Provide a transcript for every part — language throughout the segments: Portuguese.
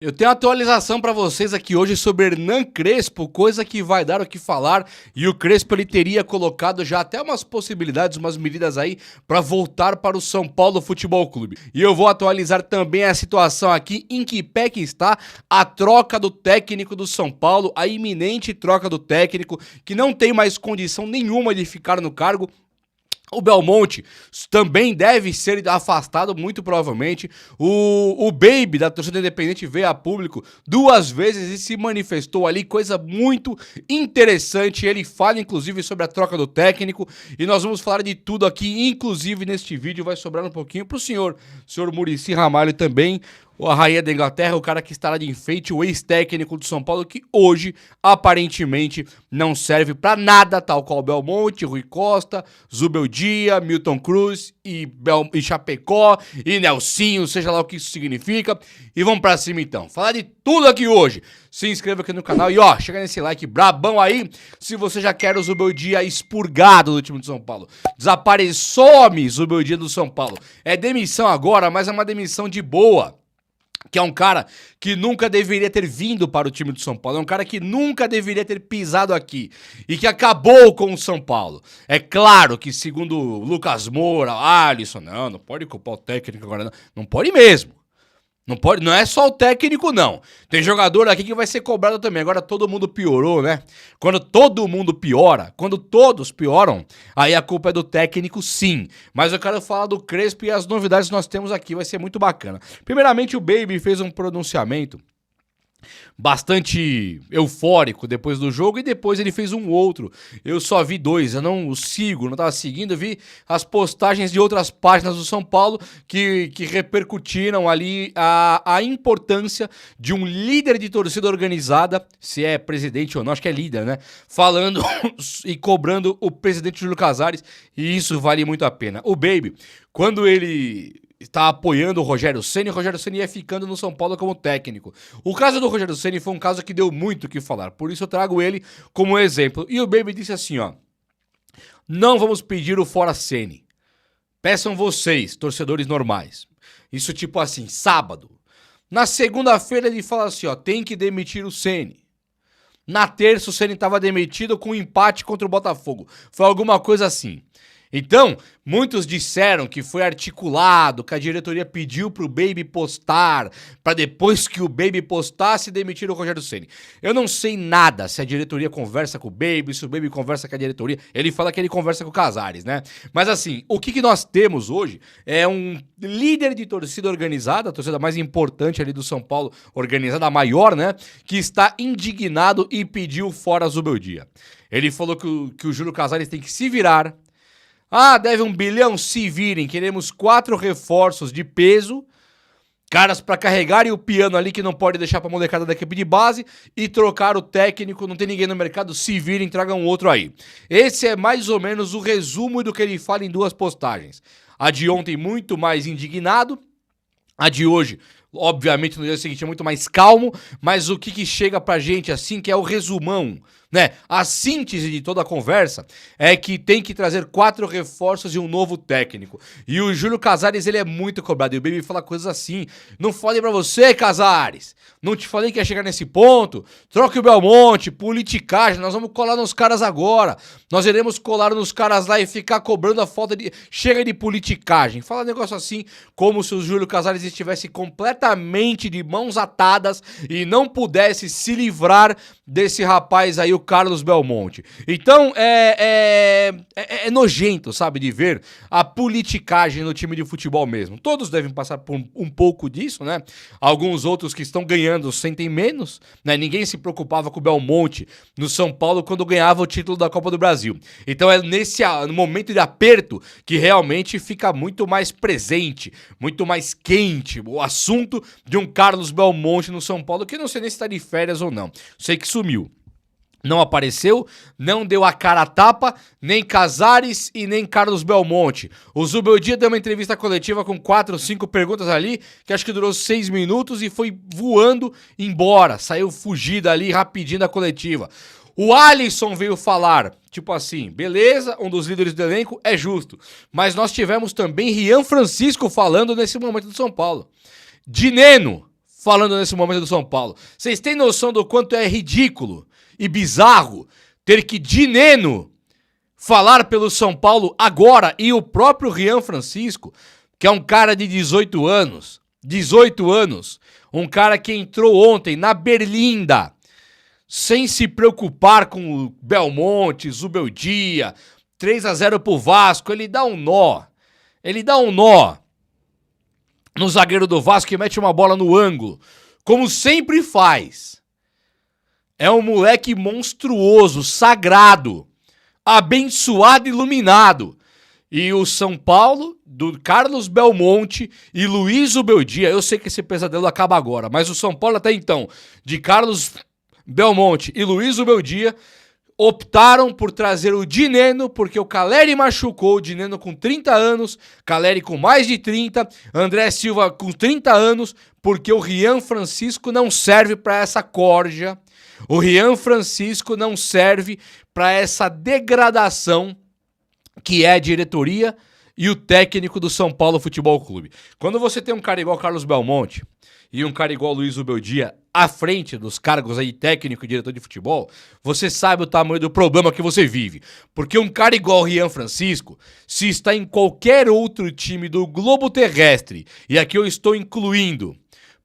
Eu tenho uma atualização para vocês aqui hoje sobre Hernan Crespo, coisa que vai dar o que falar, e o Crespo ele teria colocado já até umas possibilidades, umas medidas aí para voltar para o São Paulo Futebol Clube. E eu vou atualizar também a situação aqui, em que pé que está a troca do técnico do São Paulo, a iminente troca do técnico, que não tem mais condição nenhuma de ficar no cargo. O Belmonte também deve ser afastado, muito provavelmente. O Baby, da torcida independente, veio a público 2 vezes e se manifestou ali, coisa muito interessante. Ele fala, inclusive, sobre a troca do técnico. E nós vamos falar de tudo aqui, inclusive neste vídeo. Vai sobrar um pouquinho pro senhor Muricy Ramalho também. A rainha da Inglaterra, o cara que estará de enfeite, o ex-técnico do São Paulo, que hoje, aparentemente, não serve pra nada, tal qual Belmonte, Rui Costa, Zubeldia, Milton Cruz e Chapecó, e Nelsinho, seja lá o que isso significa. E vamos pra cima então, falar de tudo aqui hoje. Se inscreva aqui no canal e ó, chega nesse like brabão aí, se você já quer o Zubeldia expurgado do time do São Paulo. Desapareçou-me Zubeldia do São Paulo. É demissão agora, mas é uma demissão de boa. Que é um cara que nunca deveria ter vindo para o time do São Paulo. É um cara que nunca deveria ter pisado aqui. E que acabou com o São Paulo. É claro que, segundo Lucas Moura, Alisson, não pode culpar o técnico agora, não. Não pode mesmo. Não pode, não é só o técnico, não. Tem jogador aqui que vai ser cobrado também. Agora todo mundo piorou, né? Quando todo mundo piora, quando todos pioram, aí a culpa é do técnico, sim. Mas eu quero falar do Crespo e as novidades que nós temos aqui. Vai ser muito bacana. Primeiramente, o Baby fez um pronunciamento bastante eufórico depois do jogo e depois ele fez um outro. Eu só vi 2, eu não o sigo, não tava seguindo, eu vi as postagens de outras páginas do São Paulo que repercutiram ali a importância de um líder de torcida organizada, se é presidente ou não, acho que é líder, né? Falando e cobrando o presidente Júlio Casares, e isso vale muito a pena. O Baby, quando ele está apoiando o Rogério Ceni ia ficando no São Paulo como técnico. O caso do Rogério Ceni foi um caso que deu muito o que falar, por isso eu trago ele como exemplo. E o Baby disse assim, ó: não vamos pedir o fora Ceni. Peçam vocês, torcedores normais. Isso tipo assim, sábado. Na segunda-feira ele fala assim, ó, tem que demitir o Ceni. Na terça o Ceni estava demitido com um empate contra o Botafogo. Foi alguma coisa assim. Então, muitos disseram que foi articulado, que a diretoria pediu pro Baby postar, para depois que o Baby postasse demitir o Rogério Ceni. Eu não sei nada se a diretoria conversa com o Baby, se o Baby conversa com a diretoria. Ele fala que ele conversa com o Casares, né? Mas assim, o que nós temos hoje é um líder de torcida organizada, a torcida mais importante ali do São Paulo, organizada, a maior, né? Que está indignado e pediu fora Zubeldia. Ele falou que o Júlio Casares tem que se virar. Ah, deve 1 bilhão? Se virem, queremos 4 reforços de peso, caras pra carregarem o piano ali que não pode deixar pra molecada da equipe de base e trocar o técnico, não tem ninguém no mercado, se virem, tragam outro aí. Esse é mais ou menos o resumo do que ele fala em 2 postagens. A de ontem muito mais indignado, a de hoje, obviamente, no dia seguinte é muito mais calmo, mas o que chega pra gente assim, que é o resumão, né? A síntese de toda a conversa é que tem que trazer 4 reforços e um novo técnico. E o Júlio Casares, ele é muito cobrado. E o Baby fala coisas assim: não falei pra você, Casares, não te falei que ia chegar nesse ponto, troque o Belmonte, politicagem, nós vamos colar nos caras agora, nós iremos colar nos caras lá e ficar cobrando a falta de... Chega de politicagem. Fala um negócio assim, como se o Júlio Casares estivesse completamente de mãos atadas e não pudesse se livrar desse rapaz aí, o Carlos Belmonte. Então, é nojento, sabe, de ver a politicagem no time de futebol mesmo. Todos devem passar por um pouco disso, né? Alguns outros que estão ganhando sentem menos, né? Ninguém se preocupava com o Belmonte no São Paulo quando ganhava o título da Copa do Brasil. Então é no momento de aperto que realmente fica muito mais presente, muito mais quente o assunto de um Carlos Belmonte no São Paulo, que não sei nem se está de férias ou não. Sei que sumiu. Não apareceu, não deu a cara a tapa, nem Casares e nem Carlos Belmonte. O Zubeldia deu uma entrevista coletiva com 4 ou 5 perguntas ali, que acho que durou 6 minutos e foi voando embora. Saiu fugido ali rapidinho da coletiva. O Alisson veio falar, tipo assim, beleza, um dos líderes do elenco, é justo. Mas nós tivemos também Rian Francisco falando nesse momento do São Paulo. Dineno falando nesse momento do São Paulo. Vocês têm noção do quanto é ridículo e bizarro ter que Dineno falar pelo São Paulo agora e o próprio Rian Francisco, que é um cara de 18 anos, um cara que entrou ontem na Berlinda, sem se preocupar com o Belmonte, Zubeldia, 3-0 pro Vasco, ele dá um nó no zagueiro do Vasco e mete uma bola no ângulo, como sempre faz. É um moleque monstruoso, sagrado, abençoado, iluminado. E o São Paulo, do Carlos Belmonte e Luiz Zubeldia, eu sei que esse pesadelo acaba agora, mas o São Paulo até então, de Carlos Belmonte e Luiz Zubeldia, optaram por trazer o Dineno, porque o Caleri machucou, o Dineno com 30 anos, Caleri com mais de 30, André Silva com 30 anos, porque o Rian Francisco não serve para essa corja, o Rian Francisco não serve para essa degradação que é a diretoria e o técnico do São Paulo Futebol Clube. Quando você tem um cara igual Carlos Belmonte e um cara igual Luiz Zubeldia à frente dos cargos aí técnico e diretor de futebol, você sabe o tamanho do problema que você vive. Porque um cara igual o Rian Francisco, se está em qualquer outro time do globo terrestre, e aqui eu estou incluindo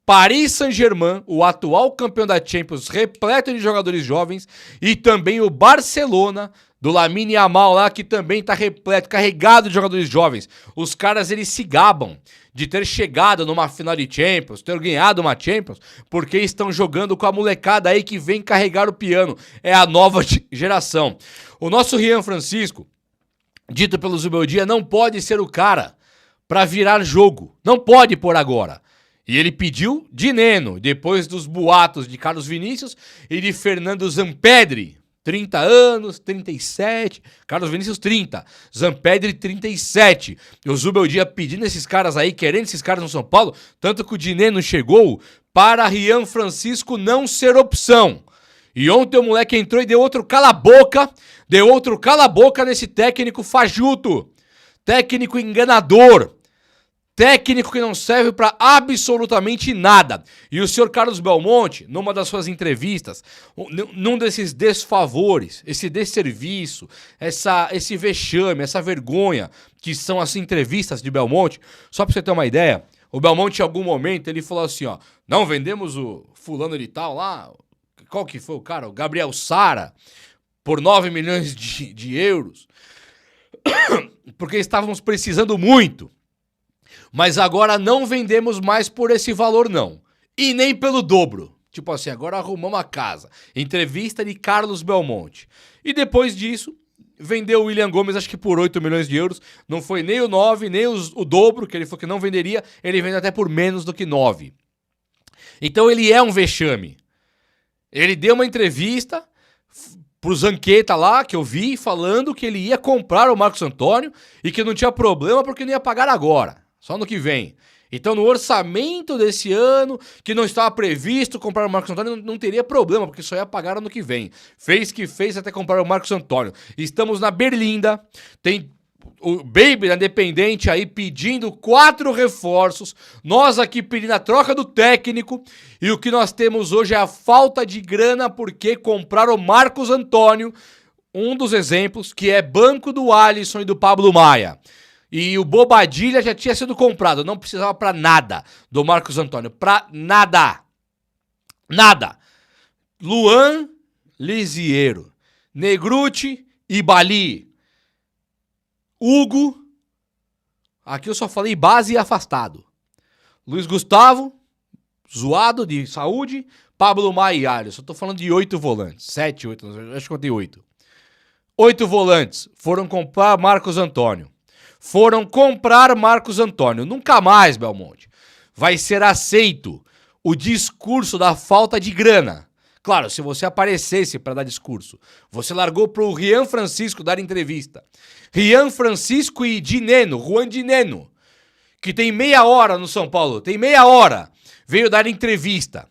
Paris Saint-Germain, o atual campeão da Champions, repleto de jogadores jovens, e também o Barcelona, do Lamine Yamal lá, que também tá repleto, carregado de jogadores jovens. Os caras, eles se gabam de ter chegado numa final de Champions, ter ganhado uma Champions, porque estão jogando com a molecada aí que vem carregar o piano. É a nova geração. O nosso Rian Francisco, dito pelo Zubeldia, não pode ser o cara pra virar jogo. Não pode por agora. E ele pediu Dineno, depois dos boatos de Carlos Vinícius e de Fernando Zampedri. 30 anos, 37, Carlos Vinícius 30, Zampedri 37. O Zubeldia pedindo esses caras aí, querendo esses caras no São Paulo, tanto que o Dineno chegou para Rian Francisco não ser opção. E ontem o moleque entrou e deu outro cala-boca nesse técnico fajuto, técnico enganador, técnico que não serve para absolutamente nada. E o senhor Carlos Belmonte, numa das suas entrevistas, num desses desfavores, esse desserviço, esse vexame, essa vergonha que são as entrevistas de Belmonte, só para você ter uma ideia, o Belmonte em algum momento ele falou assim, ó, não vendemos o fulano de tal lá, qual que foi o cara? O Gabriel Sara, por 9 milhões de euros, porque estávamos precisando muito. Mas agora não vendemos mais por esse valor, não. E nem pelo dobro. Tipo assim, agora arrumamos a casa. Entrevista de Carlos Belmonte. E depois disso, vendeu o William Gomes, acho que por 8 milhões de euros. Não foi nem o 9, nem o dobro, que ele falou que não venderia. Ele vende até por menos do que 9. Então ele é um vexame. Ele deu uma entrevista pro Zanqueta lá, que eu vi, falando que ele ia comprar o Marcos Antônio e que não tinha problema porque não ia pagar agora. Só no que vem. Então, no orçamento desse ano, que não estava previsto comprar o Marcos Antônio, não teria problema, porque só ia pagar ano que vem. Fez que fez até comprar o Marcos Antônio. Estamos na Berlinda, tem o Baby da Independente aí pedindo 4 reforços, nós aqui pedindo a troca do técnico, e o que nós temos hoje é a falta de grana, porque compraram o Marcos Antônio, um dos exemplos, que é banco do Alisson e do Pablo Maia. E o Bobadilha já tinha sido comprado. Não precisava pra nada do Marcos Antônio. Pra nada. Nada. Luan Lisiero. Negruti e Bali. Hugo. Aqui eu só falei base e afastado. Luiz Gustavo. Zoado de saúde. Pablo Maia e Alisson. Eu tô falando de 8 volantes. 7, 8. Acho que eu contei 8. 8 volantes foram comprar Marcos Antônio. Nunca mais, Belmonte, vai ser aceito o discurso da falta de grana. Claro, se você aparecesse para dar discurso, você largou pro Rian Francisco dar entrevista. Rian Francisco e Dineno, Juan Dineno, que tem meia hora no São Paulo, veio dar entrevista.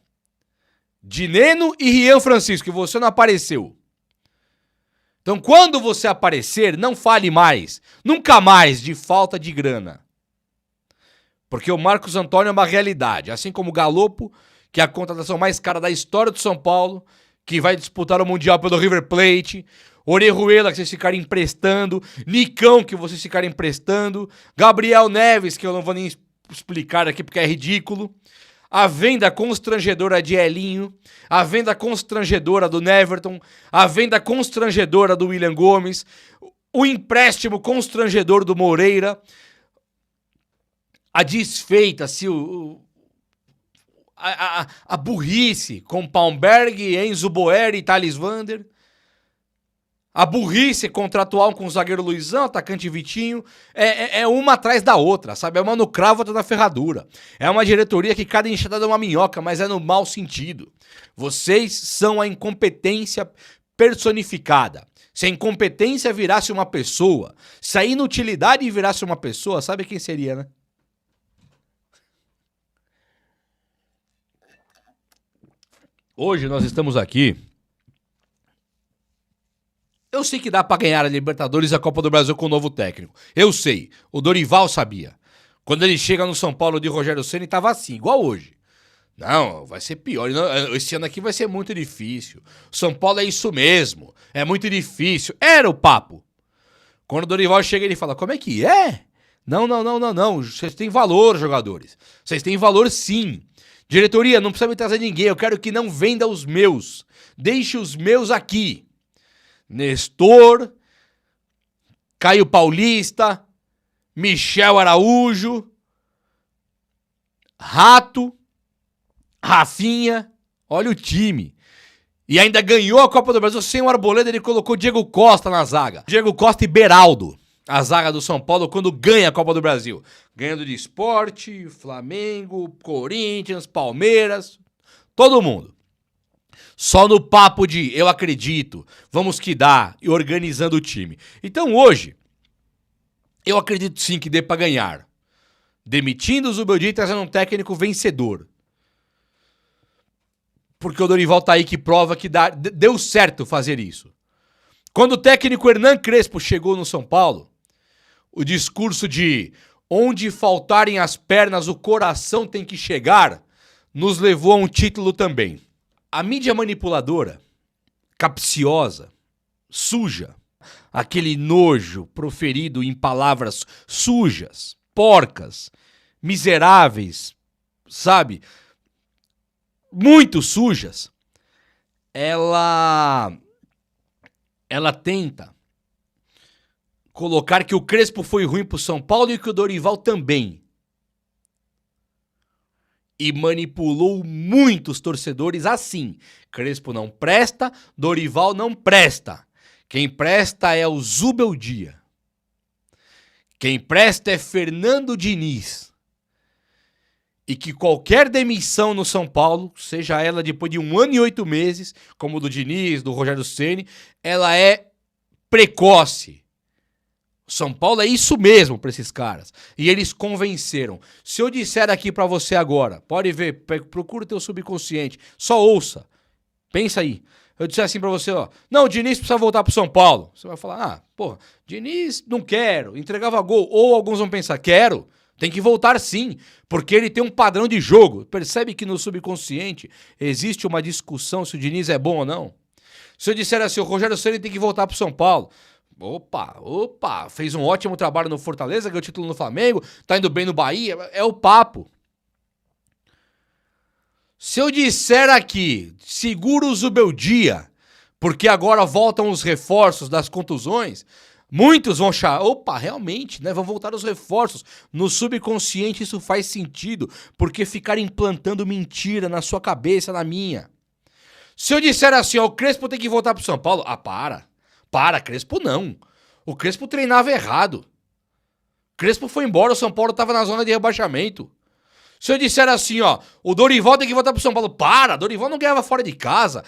Dineno e Rian Francisco, e você não apareceu. Então, quando você aparecer, não fale mais, nunca mais, de falta de grana. Porque o Marcos Antônio é uma realidade. Assim como o Galopo, que é a contratação mais cara da história do São Paulo, que vai disputar o Mundial pelo River Plate, Orejuela, que vocês ficarem emprestando, Nicão, que vocês ficarem emprestando, Gabriel Neves, que eu não vou nem explicar aqui porque é ridículo, a venda constrangedora de Elinho, a venda constrangedora do Neverton, a venda constrangedora do William Gomes, o empréstimo constrangedor do Moreira, a desfeita, a burrice com Palmberg, Enzo Boeri e Thales Vander, a burrice contratual com o zagueiro Luizão, atacante Vitinho, é uma atrás da outra, sabe? É uma no cravo, outra na ferradura. É uma diretoria que cada enxada é uma minhoca, mas é no mau sentido. Vocês são a incompetência personificada. Se a incompetência virasse uma pessoa, se a inutilidade virasse uma pessoa, sabe quem seria, né? Hoje nós estamos aqui. Eu sei que dá pra ganhar a Libertadores e a Copa do Brasil com o novo técnico. Eu sei. O Dorival sabia. Quando ele chega no São Paulo de Rogério Ceni, tava assim, igual hoje. Não, vai ser pior. Esse ano aqui vai ser muito difícil. O São Paulo é isso mesmo. É muito difícil. Era o papo. Quando o Dorival chega, ele fala, como é que é? Não. Vocês têm valor, jogadores. Vocês têm valor, sim. Diretoria, não precisa me trazer ninguém. Eu quero que não venda os meus. Deixe os meus aqui. Nestor, Caio Paulista, Michel Araújo, Rato, Rafinha, olha o time. E ainda ganhou a Copa do Brasil sem o Arboleda, ele colocou Diego Costa na zaga. Diego Costa e Beraldo, a zaga do São Paulo quando ganha a Copa do Brasil. Ganhando de Sport, Flamengo, Corinthians, Palmeiras, todo mundo. Só no papo de eu acredito, vamos que dá, e organizando o time. Então hoje, eu acredito sim que dê pra ganhar. Demitindo o Zubeldia e trazendo um técnico vencedor. Porque o Dorival tá aí que prova que deu certo fazer isso. Quando o técnico Hernan Crespo chegou no São Paulo, o discurso de onde faltarem as pernas, o coração tem que chegar, nos levou a um título também. A mídia manipuladora, capciosa, suja, aquele nojo proferido em palavras sujas, porcas, miseráveis, sabe? Muito sujas, ela tenta colocar que o Crespo foi ruim pro São Paulo e que o Dorival também. E manipulou muitos torcedores assim. Crespo não presta, Dorival não presta. Quem presta é o Zubeldia. Quem presta é Fernando Diniz. E que qualquer demissão no São Paulo, seja ela depois de 1 ano e 8 meses, como o do Diniz, do Rogério Ceni, ela é precoce. São Paulo é isso mesmo para esses caras. E eles convenceram. Se eu disser aqui para você agora, pode ver, procura o teu subconsciente, só ouça. Pensa aí. Eu disser assim para você, ó, não, o Diniz precisa voltar pro São Paulo. Você vai falar, porra, Diniz não quero, entregava gol. Ou alguns vão pensar, quero, tem que voltar sim, porque ele tem um padrão de jogo. Percebe que no subconsciente existe uma discussão se o Diniz é bom ou não? Se eu disser assim, o Rogério Ceni tem que voltar pro São Paulo. Opa, fez um ótimo trabalho no Fortaleza, ganhou o título no Flamengo, tá indo bem no Bahia, é o papo. Se eu disser aqui, segura o Zubeldia, porque agora voltam os reforços das contusões, muitos vão achar, realmente, né, vão voltar os reforços. No subconsciente isso faz sentido, porque ficar implantando mentira na sua cabeça, na minha. Se eu disser assim, o Crespo tem que voltar pro São Paulo, para, Crespo não. O Crespo treinava errado. Crespo foi embora, o São Paulo tava na zona de rebaixamento. Se eu disser assim, o Dorival tem que voltar pro São Paulo, Dorival não ganhava fora de casa.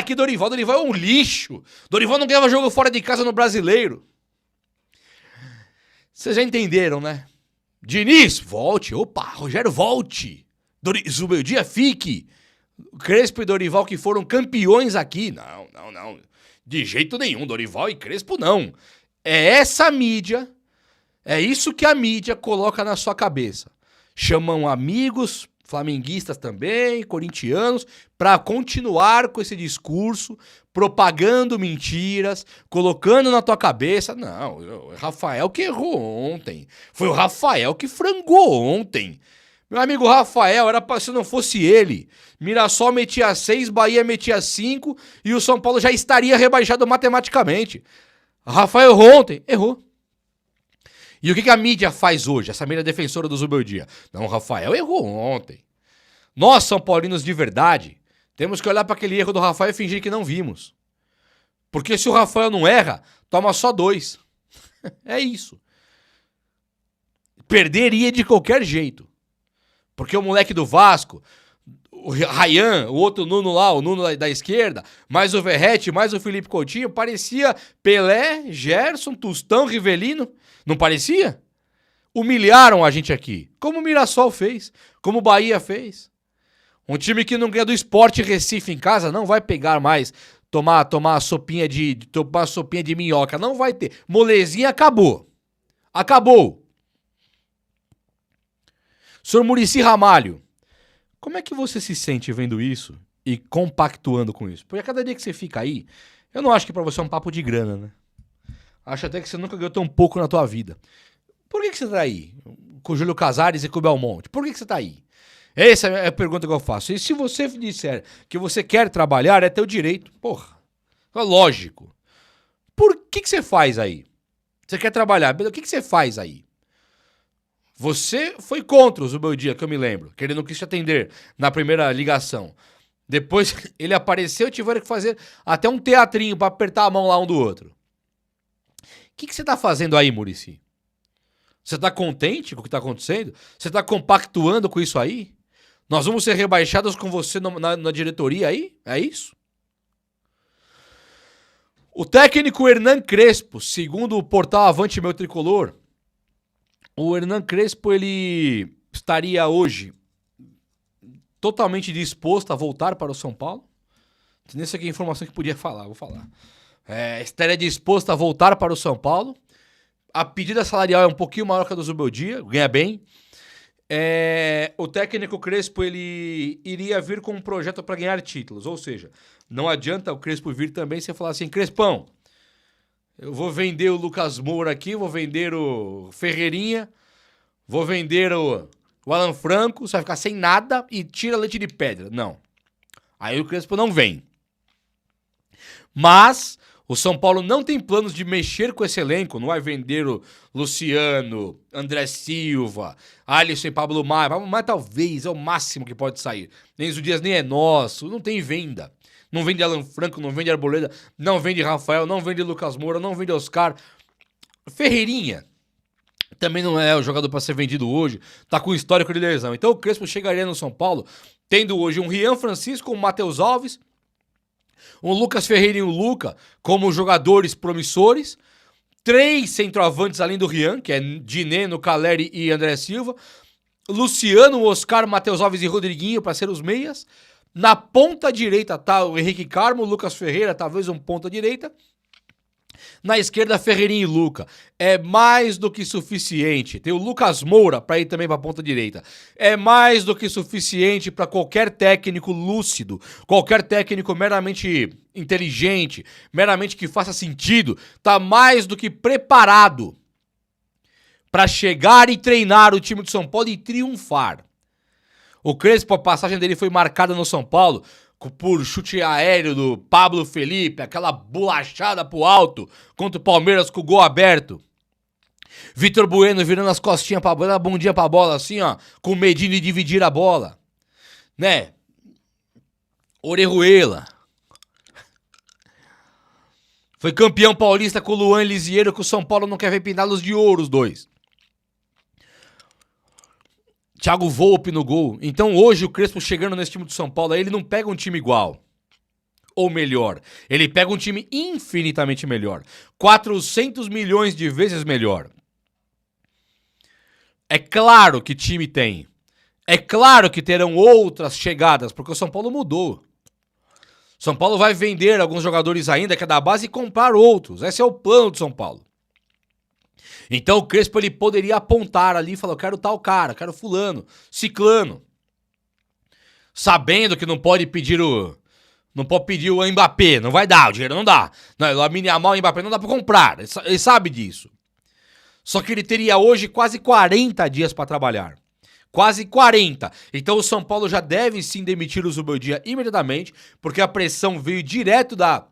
Que Dorival é um lixo. Dorival não ganhava jogo fora de casa no Brasileiro. Vocês já entenderam, né? Diniz, volte. Rogério, volte. Zubeldia, fique. Crespo e Dorival que foram campeões aqui. Não. De jeito nenhum, Dorival e Crespo não. É essa mídia, é isso que a mídia coloca na sua cabeça. Chamam amigos, flamenguistas também, corintianos, para continuar com esse discurso, propagando mentiras, colocando na tua cabeça. Não, o Rafael que errou ontem. Foi o Rafael que frangou ontem. Meu amigo Rafael, era pra, se não fosse ele, Mirassol metia 6, Bahia metia 5 e o São Paulo já estaria rebaixado matematicamente. Rafael errou ontem? Errou. E o que a mídia faz hoje? Essa mídia defensora do Zubeldia. Não, o Rafael errou ontem. Nós, São Paulinos de verdade, temos que olhar para aquele erro do Rafael e fingir que não vimos. Porque se o Rafael não erra, toma só 2. É isso. Perderia de qualquer jeito. Porque o moleque do Vasco, o Ryan, o outro Nuno lá, o Nuno da esquerda, mais o Verratti, mais o Felipe Coutinho, parecia Pelé, Gerson, Tostão, Rivelino. Não parecia? Humilharam a gente aqui. Como o Mirassol fez, como o Bahia fez. Um time que não ganha do Sport Recife em casa não vai pegar mais, tomar sopinha de minhoca. Não vai ter. Molezinha acabou. Acabou. Senhor Muricy Ramalho, como é que você se sente vendo isso e compactuando com isso? Porque a cada dia que você fica aí, eu não acho que pra você é um papo de grana, né? Acho até que você nunca ganhou tão pouco na tua vida. Por que você tá aí? Com o Júlio Casares e com o Belmonte. Por que você tá aí? Essa é a pergunta que eu faço. E se você disser que você quer trabalhar, é teu direito. Porra, é lógico. Por que você faz aí? Você quer trabalhar, o que você faz aí? Você foi contra o Zubeldia, que eu me lembro, que ele não quis te atender na primeira ligação. Depois ele apareceu e tiveram que fazer até um teatrinho pra apertar a mão lá um do outro. O que você tá fazendo aí, Muricy? Você tá contente com o que tá acontecendo? Você tá compactuando com isso aí? Nós vamos ser rebaixados com você na diretoria aí? É isso? O técnico Hernan Crespo, segundo o portal Avante Meu Tricolor, o Hernan Crespo, ele estaria hoje totalmente disposto a voltar para o São Paulo. Essa aqui é a informação que podia falar, vou falar. Estaria disposto a voltar para o São Paulo. A pedida salarial é um pouquinho maior que a do Zubeldia, ganha bem. O técnico Crespo, ele iria vir com um projeto para ganhar títulos. Ou seja, não adianta o Crespo vir também e você falar assim, Crespão, eu vou vender o Lucas Moura aqui, vou vender o Ferreirinha, vou vender o Alan Franco, você vai ficar sem nada e tira leite de pedra. Não. Aí o Crespo não vem. Mas o São Paulo não tem planos de mexer com esse elenco, não vai vender o Luciano, André Silva, Alisson e Pablo Maia. Pablo Maia talvez é o máximo que pode sair. Enzo Dias nem é nosso, não tem venda. Não vende Alan Franco, não vende Arboleda, não vende Rafael, não vende Lucas Moura, não vende Oscar. Ferreirinha também não é o jogador para ser vendido hoje, tá com histórico de lesão. Então o Crespo chegaria no São Paulo tendo hoje um Rian Francisco, um Matheus Alves, um Lucas Ferreira e um Luca como jogadores promissores, 3 centroavantes além do Rian, que é Dineno, Caleri e André Silva, Luciano, Oscar, Matheus Alves e Rodriguinho para ser os meias. Na ponta direita tá o Henrique Carmo, o Lucas Ferreira, talvez um ponta direita. Na esquerda, Ferreirinha e Luca. É mais do que suficiente. Tem o Lucas Moura para ir também para a ponta direita. É mais do que suficiente para qualquer técnico lúcido, qualquer técnico meramente inteligente, meramente que faça sentido, tá mais do que preparado para chegar e treinar o time do São Paulo e triunfar. O Crespo, a passagem dele foi marcada no São Paulo por chute aéreo do Pablo Felipe, aquela bolachada pro alto contra o Palmeiras com o gol aberto. Vitor Bueno virando as costinhas pra bola, bom dia pra bola, assim, ó, com medinho de dividir a bola. Né? Orejuela. Foi campeão paulista com o Luan Lisieiro, que o São Paulo não quer ver pintados de ouro, os dois. Thiago Volpe no gol. Então hoje o Crespo chegando nesse time do São Paulo, aí ele não pega um time igual. Ou melhor. Ele pega um time infinitamente melhor. 400 milhões de vezes melhor. É claro que time tem. É claro que terão outras chegadas, porque o São Paulo mudou. São Paulo vai vender alguns jogadores ainda que é da base e comprar outros. Esse é o plano do São Paulo. Então o Crespo ele poderia apontar ali e falar, eu quero tal cara, quero fulano, ciclano. sabendo que não pode pedir o Mbappé, não vai dar, o dinheiro não dá. Não, o Lamine Yamal e o Mbappé não dá pra comprar, ele sabe disso. Só que ele teria hoje quase 40 dias pra trabalhar. Quase 40. Então o São Paulo já deve sim demitir o Zubeldia imediatamente, porque a pressão veio direto da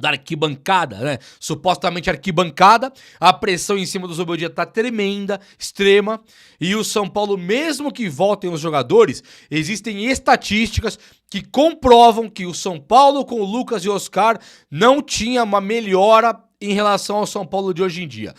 arquibancada, né? Supostamente arquibancada. A pressão em cima do Zubeldia tá tremenda, extrema. E o São Paulo, mesmo que voltem os jogadores, existem estatísticas que comprovam que o São Paulo com o Lucas e o Oscar não tinha uma melhora em relação ao São Paulo de hoje em dia.